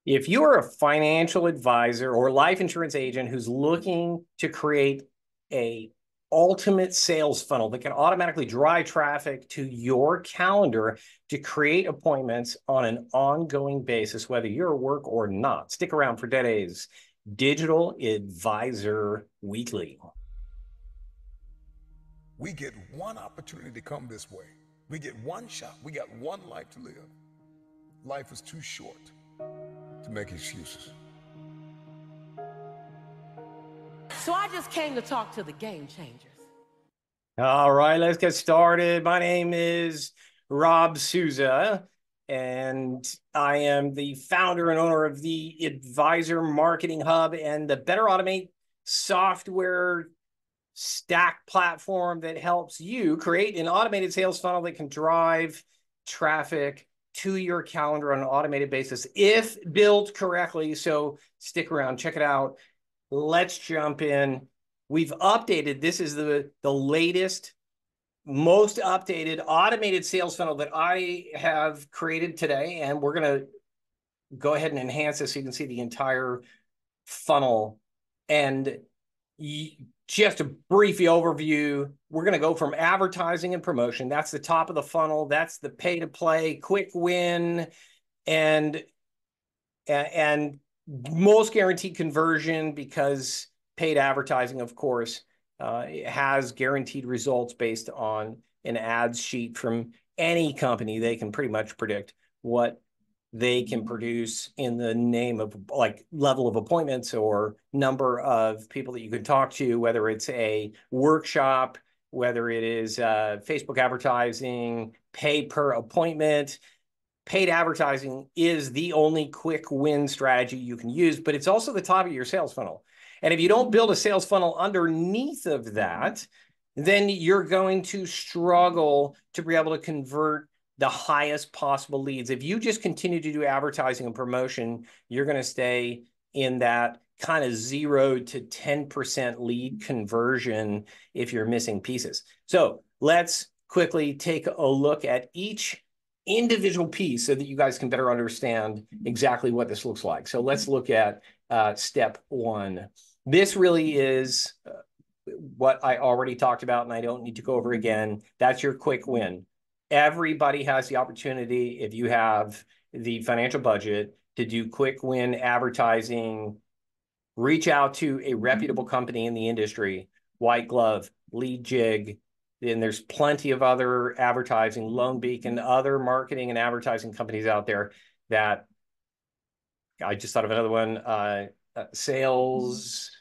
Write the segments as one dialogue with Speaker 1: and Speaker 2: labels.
Speaker 1: If you are a financial advisor or life insurance agent who's looking to create a ultimate sales funnel that can automatically drive traffic to your calendar to create appointments on an ongoing basis, whether you're at work or not, stick around for today's Digital Advisor Weekly.
Speaker 2: We get one opportunity to come this way. We get one shot. We got one life to live. Life is too short to make excuses.
Speaker 3: So I just came to talk to the game changers.
Speaker 1: All right, let's get started. My name is Rob Souza, and I am the founder and owner of the Advisor Marketing Hub and the Better Automate software stack platform that helps you create an automated sales funnel that can drive traffic to your calendar on an automated basis if built correctly. So stick around, check it out. Let's jump in. We've updated. This is the latest, most updated automated sales funnel that I have created today. And we're going to go ahead and enhance this so you can see the entire funnel. And just a brief overview, we're going to go from advertising and promotion. That's the top of the funnel. That's the pay to play, quick win, and most guaranteed conversion, because paid advertising, of course, has guaranteed results based on an ads sheet from any company. They can pretty much predict what they can produce in the name of like level of appointments or number of people that you can talk to, whether it's a workshop, whether it is Facebook advertising, pay per appointment. Paid advertising is the only quick win strategy you can use, but it's also the top of your sales funnel. And if you don't build a sales funnel underneath of that, then you're going to struggle to be able to convert the highest possible leads. If you just continue to do advertising and promotion, you're going to stay in that kind of 0 to 10% lead conversion if you're missing pieces. So let's quickly take a look at each individual piece so that you guys can better understand exactly what this looks like. So let's look at step one. This really is what I already talked about, and I don't need to go over again. That's your quick win. Everybody has the opportunity, if you have the financial budget, to do quick win advertising. Reach out to a reputable company in the industry, White Glove, Lead Jig, and there's plenty of other advertising, Lone Beacon, other marketing and advertising companies out there that I just thought of another one, sales.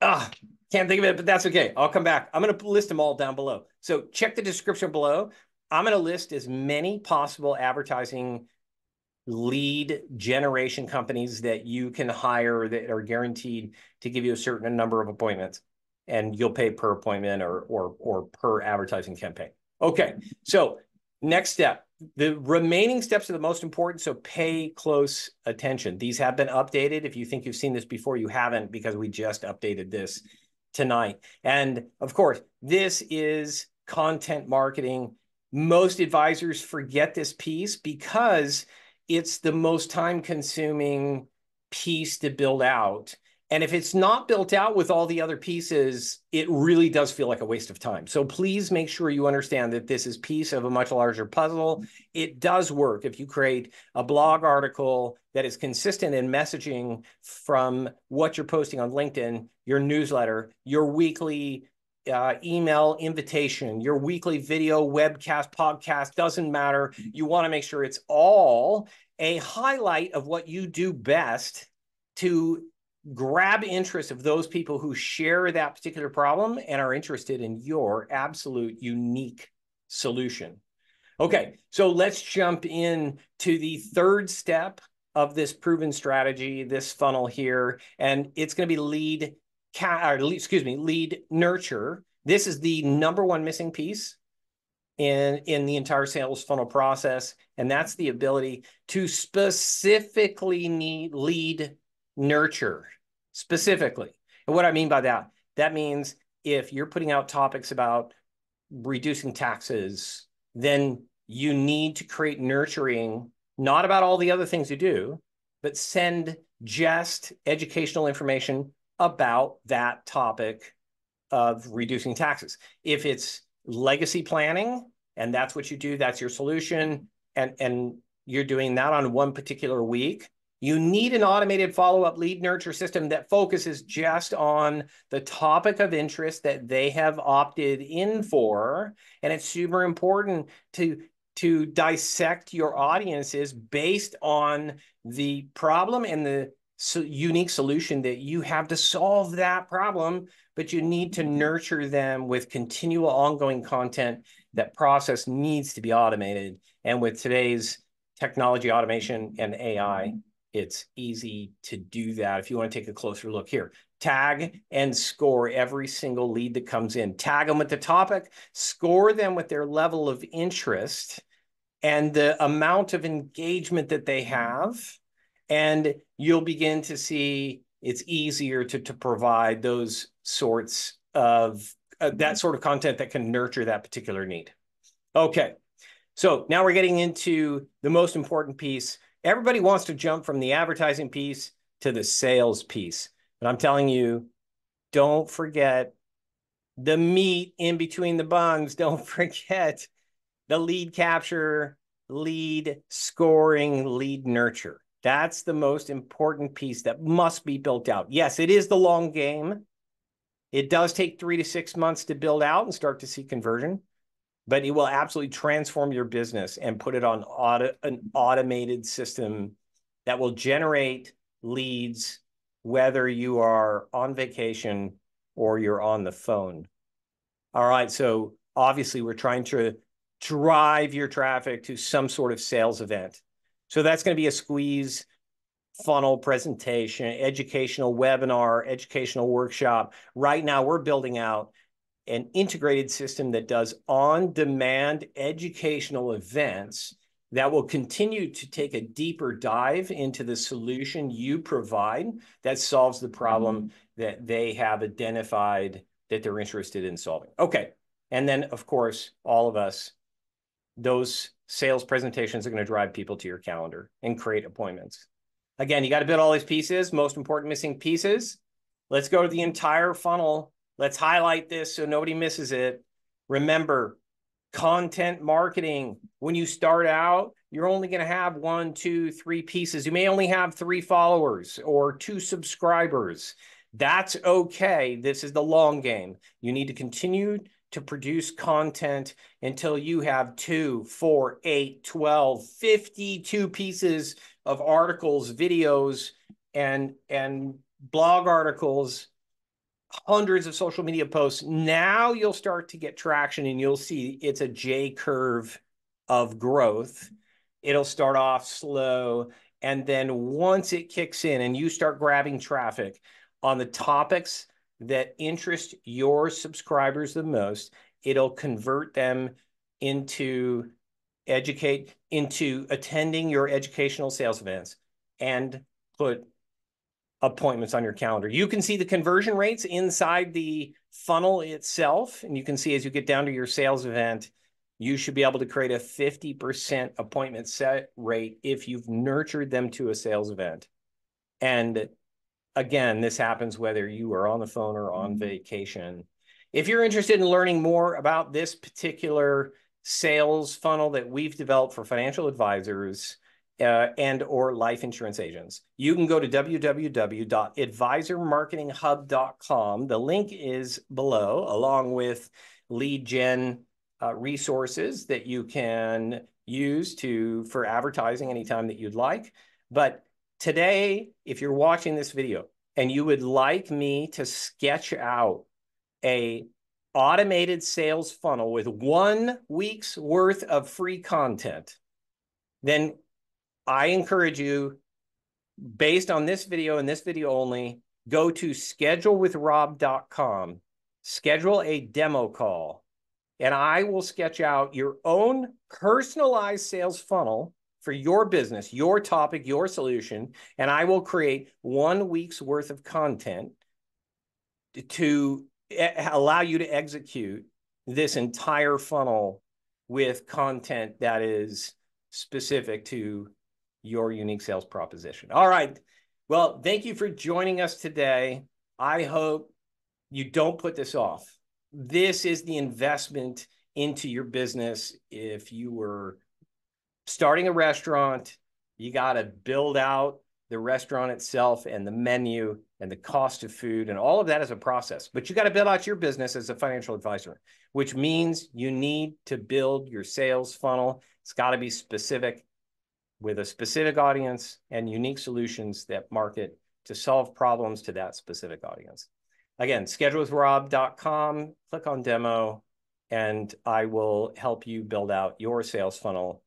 Speaker 1: Can't think of it, but that's okay. I'll come back. I'm going to list them all down below. So check the description below. I'm going to list as many possible advertising lead generation companies that you can hire that are guaranteed to give you a certain number of appointments, and you'll pay per appointment or per advertising campaign. Okay, so next step. The remaining steps are the most important, so pay close attention. These have been updated. If you think you've seen this before, you haven't, because we just updated this tonight. And of course, this is content marketing. Most advisors forget this piece because it's the most time-consuming piece to build out. And if it's not built out with all the other pieces, it really does feel like a waste of time. So please make sure you understand that this is piece of a much larger puzzle. It does work if you create a blog article that is consistent in messaging from what you're posting on LinkedIn, your newsletter, your weekly email invitation, your weekly video, webcast, podcast, doesn't matter. You want to make sure it's all a highlight of what you do best to grab interest of those people who share that particular problem and are interested in your absolute unique solution. Okay, so let's jump in to the third step of this proven strategy, this funnel here, and it's going to be lead nurture. This is the number one missing piece in the entire sales funnel process, and that's the ability to specifically lead nurture. Specifically. And what I mean by that, that means if you're putting out topics about reducing taxes, then you need to create nurturing not about all the other things you do, but send just educational information about that topic of reducing taxes. If it's legacy planning and that's what you do, that's your solution, and you're doing that on one particular week, you need an automated follow-up lead nurture system that focuses just on the topic of interest that they have opted in for. And it's super important to dissect your audiences based on the problem and the unique solution that you have to solve that problem, but you need to nurture them with continual ongoing content. That process needs to be automated. And with today's technology, automation, and AI, it's easy to do that. If you want to take a closer look here, tag and score every single lead that comes in. Tag them with the topic, score them with their level of interest and the amount of engagement that they have. And you'll begin to see it's easier to provide those sorts of that sort of content that can nurture that particular need. Okay, so now we're getting into the most important piece. Everybody wants to jump from the advertising piece to the sales piece. But I'm telling you, don't forget the meat in between the buns. Don't forget the lead capture, lead scoring, lead nurture. That's the most important piece that must be built out. Yes, it is the long game. It does take 3 to 6 months to build out and start to see conversion, but it will absolutely transform your business and put it on an automated system that will generate leads, whether you are on vacation or you're on the phone. All right, so obviously we're trying to drive your traffic to some sort of sales event. So that's going to be a squeeze funnel presentation, educational webinar, educational workshop. Right now, we're building out an integrated system that does on-demand educational events that will continue to take a deeper dive into the solution you provide that solves the problem that they have identified that they're interested in solving. Okay. And then, of course, all of us, those sales presentations are going to drive people to your calendar and create appointments. Again, you got to build all these pieces, most important missing pieces. Let's go to the entire funnel. Let's highlight this so nobody misses it. Remember, content marketing. When you start out, you're only going to have 1, 2, 3 pieces. You may only have 3 followers or 2 subscribers. That's okay. This is the long game. You need to continue to produce content until you have 2, 4, 8, 12, 52 pieces of articles, videos, and blog articles, hundreds of social media posts. Now you'll start to get traction and you'll see it's a J curve of growth. It'll start off slow. And then once it kicks in and you start grabbing traffic on the topics that interest your subscribers the most, it'll convert them into attending your educational sales events and put appointments on your calendar. You can see the conversion rates inside the funnel itself. And you can see as you get down to your sales event, you should be able to create a 50% appointment set rate if you've nurtured them to a sales event. And again, this happens whether you are on the phone or on vacation. If you're interested in learning more about this particular sales funnel that we've developed for financial advisors and or life insurance agents, you can go to www.advisormarketinghub.com. The link is below, along with lead gen resources that you can use for advertising anytime that you'd like. But today, if you're watching this video and you would like me to sketch out a automated sales funnel with 1 week's worth of free content, then I encourage you, based on this video and this video only, go to schedulewithrob.com, schedule a demo call, and I will sketch out your own personalized sales funnel for your business, your topic, your solution, and I will create 1 week's worth of content to allow you to execute this entire funnel with content that is specific to your unique sales proposition. All right. Well, thank you for joining us today. I hope you don't put this off. This is the investment into your business. If you were starting a restaurant, you got to build out the restaurant itself and the menu and the cost of food, and all of that is a process. But you got to build out your business as a financial advisor, which means you need to build your sales funnel. It's got to be specific, with a specific audience and unique solutions that market to solve problems to that specific audience. Again, schedulewithrob.com, click on demo, and I will help you build out your sales funnel.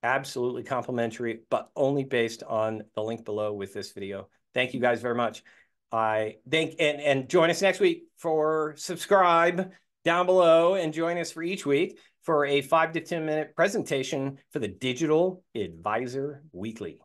Speaker 1: Absolutely complimentary, but only based on the link below with this video. Thank you guys very much. I think, and join us next week for subscribe down below, and join us for each week for a 5 to 10 minute presentation for the Digital Advisor Weekly.